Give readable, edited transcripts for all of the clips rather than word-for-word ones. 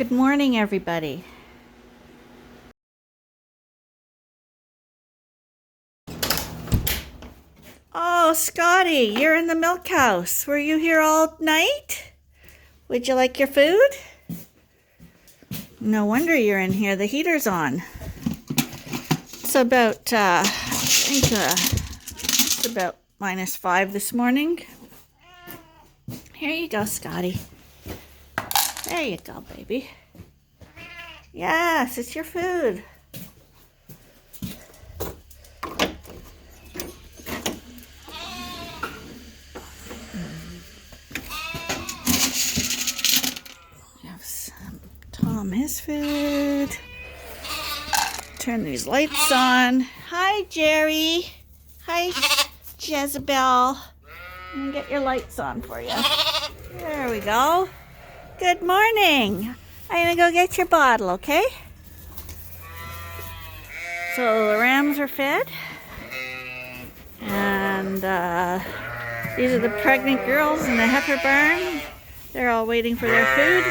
Good morning, everybody. Oh, Scotty, you're in the milk house. Were you here all night? Would you like your food? No wonder you're in here. The heater's on. It's about, I think, it's about -5 this morning. Here you go, Scotty. There you go, baby. Yes, it's your food. Tom his food. Turn these lights on. Hi, Jerry. Hi, Jezebel. Let me get your lights on for you. There we go. Good morning. I'm gonna go get your bottle, okay? So the rams are fed. And these are the pregnant girls in the heifer barn. They're all waiting for their food.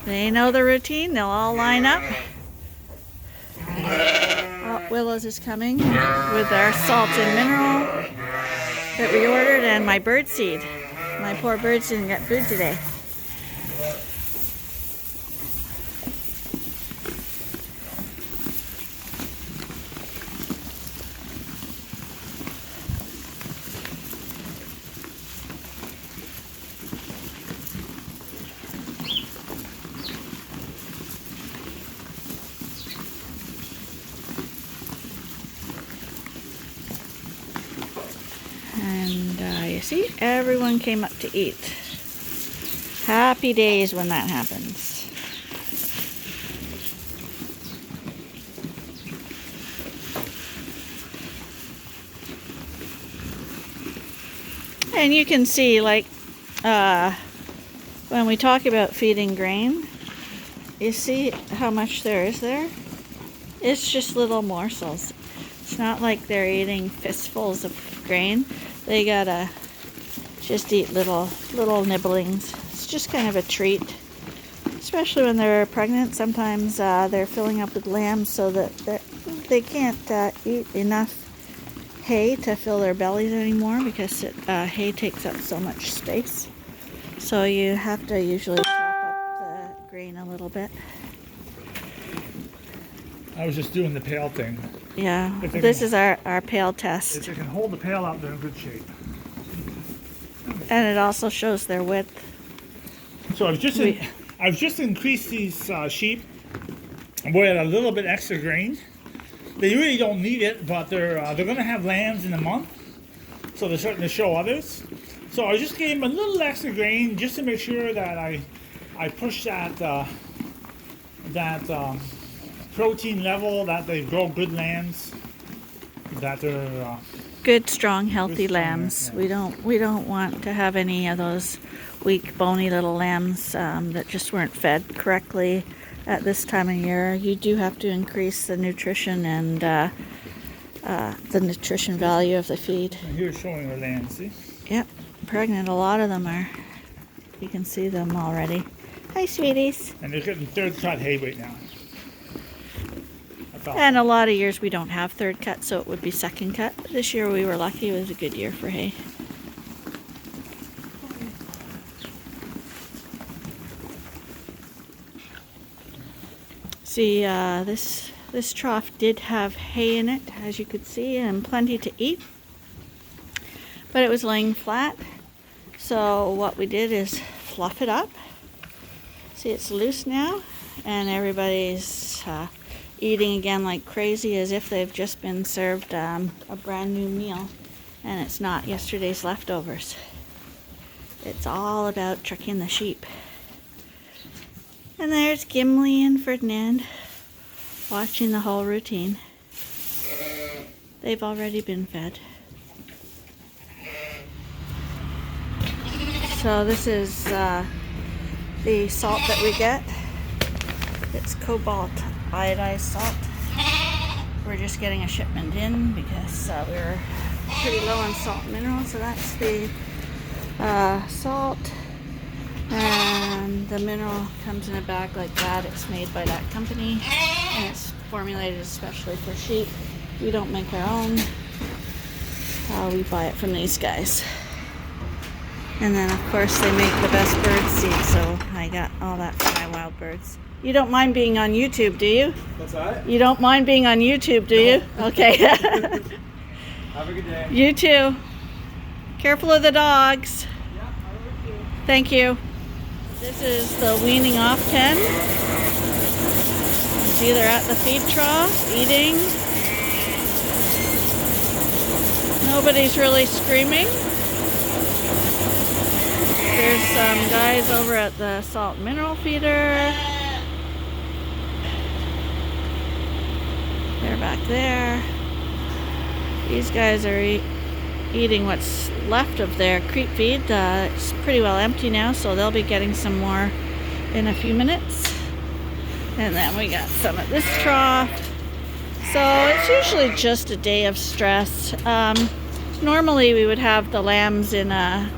They know the routine. They'll all line up. Oh, Willows is coming with our salt and mineral that we ordered and my bird seed. My poor birds didn't get food today. And you see, everyone came up to eat. Happy days when that happens. And you can see, like, when we talk about feeding grain, you see how much there is there? It's just little morsels. It's not like they're eating fistfuls of grain. They gotta just eat little nibblings. It's just kind of a treat, especially when they're pregnant. Sometimes they're filling up with lambs so that they can't eat enough hay to fill their bellies anymore because hay takes up so much space. So you have to usually chop up the grain a little bit. I was just doing the pail thing. Yeah, this is our pail test. If they can hold the pail out, they're in good shape. And it also shows their width. So I've just increased these sheep with a little bit extra grain. They really don't need it, but they're going to have lambs in a month, so they're starting to show others. So I just gave them a little extra grain just to make sure that I push that protein level, that they grow good lambs, that they're good, strong, healthy lambs. Yeah. We don't want to have any of those weak, bony little lambs that just weren't fed correctly at this time of year. You do have to increase the nutrition and the nutrition value of the feed. And here's showing our lambs, see? Yep, pregnant. A lot of them are. You can see them already. Hi, sweeties. And they're getting third cut hay right now. And a lot of years we don't have third cut, so it would be second cut. This year we were lucky. It was a good year for hay. See, this trough did have hay in it, as you could see, and plenty to eat. But it was laying flat. So what we did is fluff it up. See, it's loose now, and everybody's eating again like crazy as if they've just been served a brand new meal, and it's not yesterday's leftovers. It's all about tricking the sheep. And there's Gimli and Ferdinand watching the whole routine. They've already been fed. So this is the salt that we get. It's cobalt iodized salt. We're just getting a shipment in because we were pretty low on salt and mineral. So that's the salt. And the mineral comes in a bag like that. It's made by that company, and it's formulated especially for sheep. We don't make our own. We buy it from these guys. And then of course they make the best bird seed, so I got all that for my wild birds. You don't mind being on YouTube, do you? What's that? You don't mind being on YouTube, do you? Okay. Have a good day. You too. Careful of the dogs. Yeah, have a good day. Thank you. This is the weaning off pen. It's either at the feed trough, eating. Nobody's really screaming. There's some guys over at the salt and mineral feeder. They're back there. These guys are eating what's left of their creep feed. It's pretty well empty now, so they'll be getting some more in a few minutes. And then we got some at this trough. So it's usually just a day of stress. Normally we would have the lambs in a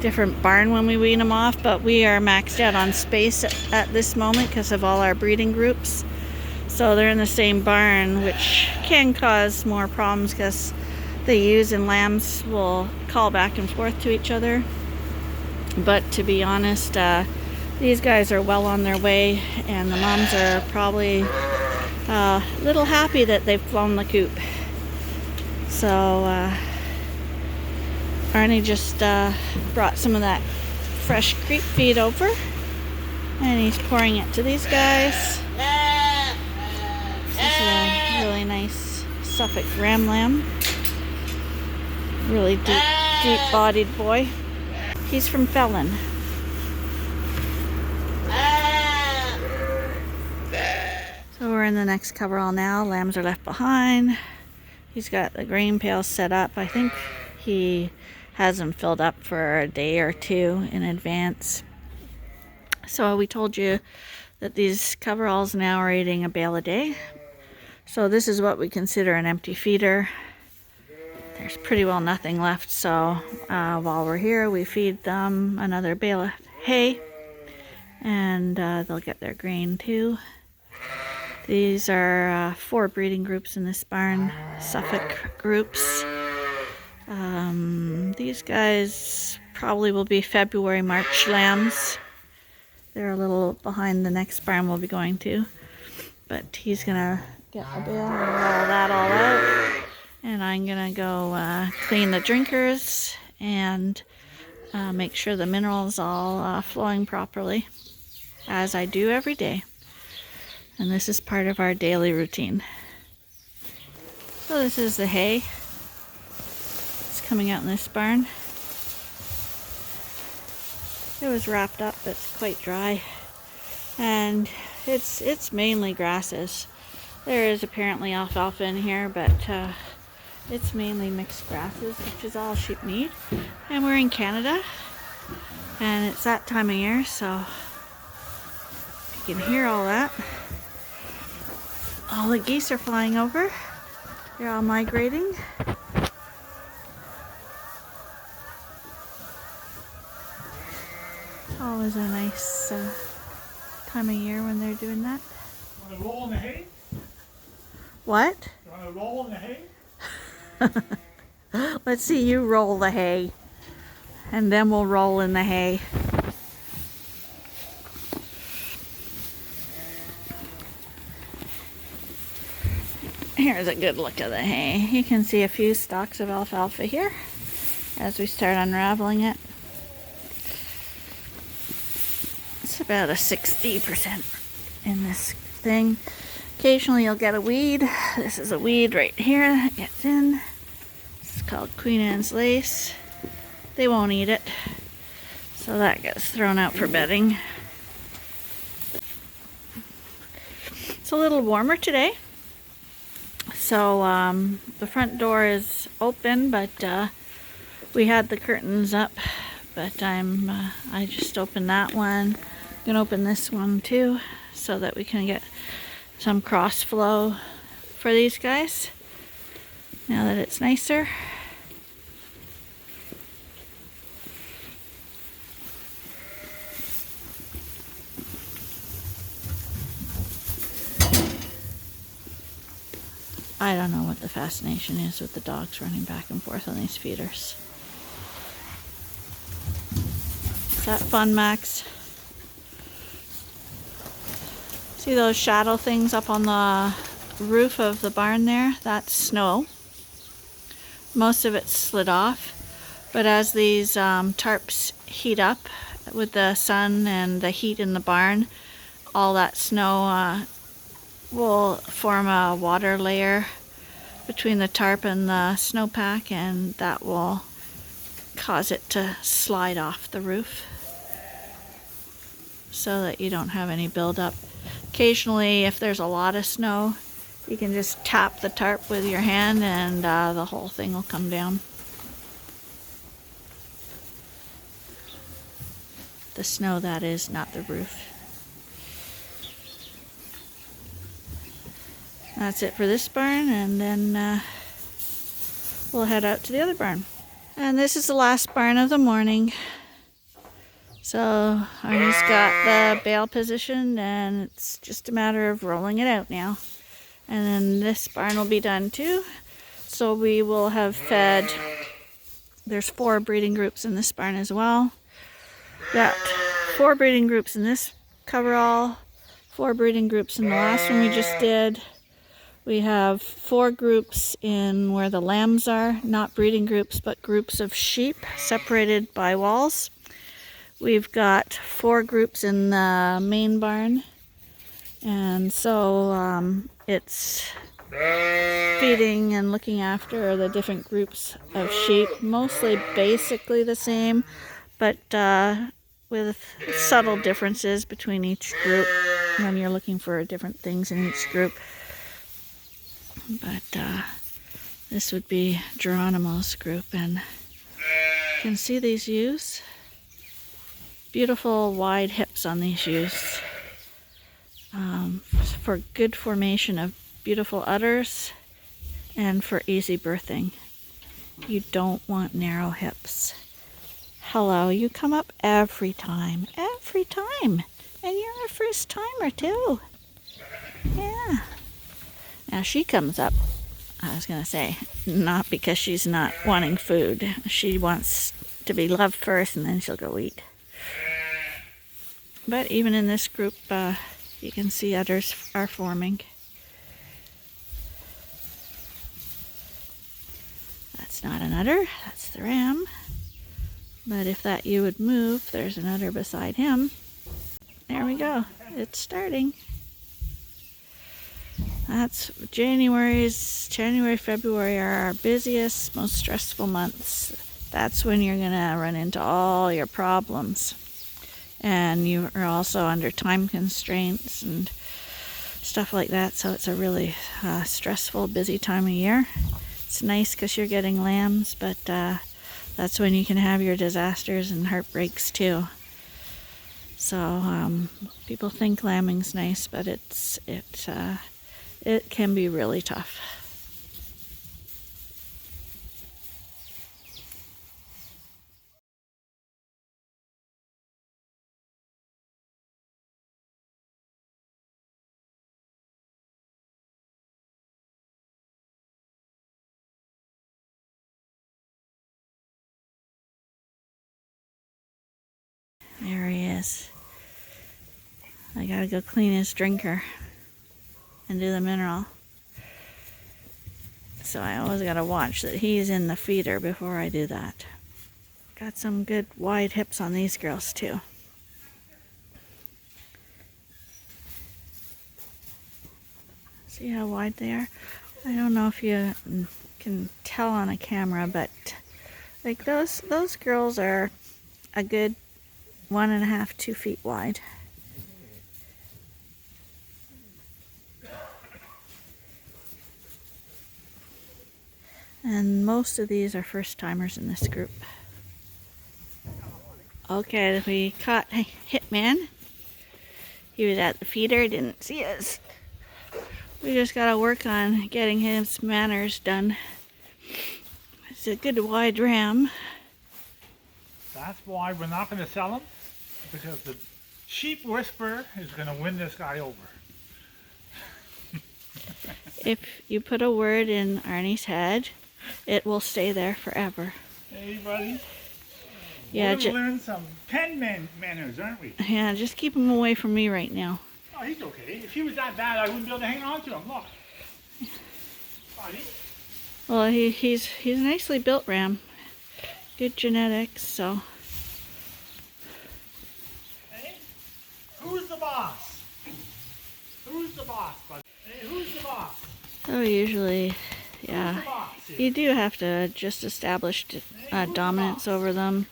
different barn when we wean them off, but we are maxed out on space at this moment because of all our breeding groups. So they're in the same barn, which can cause more problems because the ewes and lambs will call back and forth to each other. But to be honest, these guys are well on their way, and the moms are probably a little happy that they've flown the coop. So Arnie just brought some of that fresh creep feed over, and he's pouring it to these guys. This is a really nice Suffolk ram lamb. Really deep-bodied boy. He's from Felon. So we're in the next coverall now. Lambs are left behind. He's got the grain pail set up. I think he has them filled up for a day or two in advance. So we told you that these coveralls now are eating a bale a day. So this is what we consider an empty feeder. There's pretty well nothing left, so while we're here we feed them another bale of hay, and they'll get their grain too. These are 4 breeding groups in this barn, Suffolk groups. These guys probably will be February, March lambs. They're a little behind the next barn we'll be going to, but he's gonna get a bale and roll that all out. And I'm gonna go clean the drinkers and make sure the minerals all flowing properly, as I do every day. And this is part of our daily routine. So this is the hay. It's coming out in this barn. It was wrapped up, but it's quite dry. And it's mainly grasses. There is apparently alfalfa in here, but it's mainly mixed grasses, which is all sheep need. And we're in Canada, and it's that time of year, so you can hear all that. All the geese are flying over. They're all migrating. Always a nice time of year when they're doing that. Want to roll in the hay? What? You want to roll in the hay? Let's see you roll the hay, and then we'll roll in the hay. Here's a good look of the hay. You can see a few stalks of alfalfa here as we start unraveling it. It's about a 60% in this thing. Occasionally you'll get a weed. This is a weed right here that gets in. It's called Queen Anne's lace. They won't eat it, so that gets thrown out for bedding. It's a little warmer today. So the front door is open, but we had the curtains up, but I just opened that one. I'm gonna open this one too, so that we can get some cross flow for these guys now that it's nicer. I don't know what the fascination is with the dogs running back and forth on these feeders. Is that fun, Max? See those shadow things up on the roof of the barn there? That's snow. Most of it slid off, but as these tarps heat up with the sun and the heat in the barn, all that snow will form a water layer between the tarp and the snowpack, and that will cause it to slide off the roof so that you don't have any buildup. Occasionally, if there's a lot of snow, you can just tap the tarp with your hand and the whole thing will come down. The snow, that is, not the roof. That's it for this barn, and then we'll head out to the other barn. And this is the last barn of the morning. So Arnie's got the bale positioned, and it's just a matter of rolling it out now. And then this barn will be done too. So we will have fed, there's 4 breeding groups in this barn as well. Got 4 breeding groups in this coverall, 4 breeding groups in the last one we just did. We have 4 groups in where the lambs are, not breeding groups, but groups of sheep separated by walls. We've got 4 groups in the main barn, and so it's feeding and looking after the different groups of sheep, mostly basically the same, but with subtle differences between each group when you're looking for different things in each group. But this would be Geronimo's group, and you can see these ewes. Beautiful wide hips on these ewes for good formation of beautiful udders and for easy birthing. You don't want narrow hips. Hello, you come up every time, and you're a first timer too. Yeah. Now she comes up, I was going to say, not because she's not wanting food. She wants to be loved first, and then she'll go eat. But even in this group, you can see udders are forming. That's not an udder, that's the ram. But if that ewe would move, there's an udder beside him. There we go, it's starting. That's January, February are our busiest, most stressful months. That's when you're gonna run into all your problems. And you are also under time constraints and stuff like that, so it's a really stressful, busy time of year. It's nice because you're getting lambs, but that's when you can have your disasters and heartbreaks too. So people think lambing's nice, but it can be really tough. There he is. I gotta go clean his drinker and do the mineral. So I always gotta watch that he's in the feeder before I do that. Got some good wide hips on these girls too. See how wide they are? I don't know if you can tell on a camera, but like those girls are a good 1.5, 2 feet wide. And most of these are first timers in this group. Okay, we caught Hitman. He was at the feeder, didn't see us. We just gotta work on getting his manners done. It's a good wide ram. That's why we're not going to sell him, because the sheep whisperer is going to win this guy over. If you put a word in Arnie's head, it will stay there forever. Hey, buddy. Yeah, We're gonna learn some manners, aren't we? yeah, just keep him away from me right now. Oh, he's okay. If he was that bad, I wouldn't be able to hang on to him. Look. Buddy. Well, he's a nicely built ram. Good genetics, so. Hey, who's the boss? Who's the boss, buddy? Hey, who's the boss? So usually, Who's yeah, the boss here? you do have to just establish dominance over them.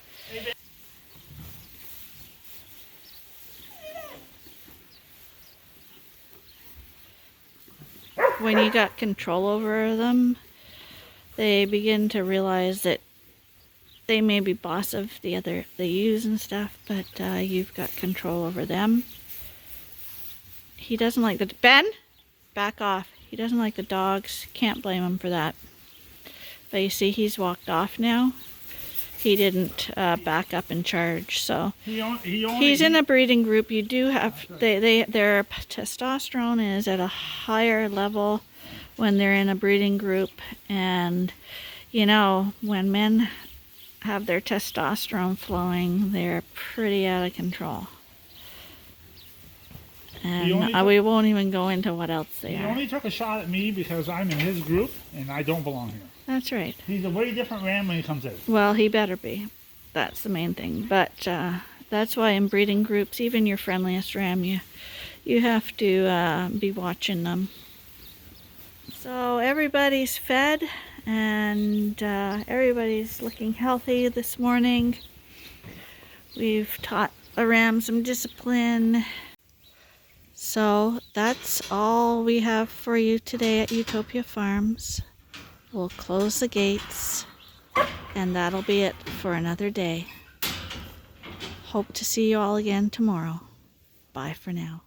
When you got control over them, they begin to realize that they may be boss of the ewes and stuff, but you've got control over them. He doesn't like the Ben. Back off. He doesn't like the dogs. Can't blame him for that. But you see, he's walked off now. He didn't back up and charge, so he's in a breeding group. You do have their testosterone is at a higher level when they're in a breeding group, and you know, when men have their testosterone flowing, they're pretty out of control. And we won't even go into what else they are. He only took a shot at me because I'm in his group and I don't belong here. That's right. He's a way different ram when he comes out. Well, he better be. That's the main thing. But that's why in breeding groups, even your friendliest ram, you have to be watching them. So everybody's fed and everybody's looking healthy this morning. We've taught the ram some discipline. So that's all we have for you today at Ewetopia Farms. We'll close the gates, and that'll be it for another day. Hope to see you all again tomorrow. Bye for now.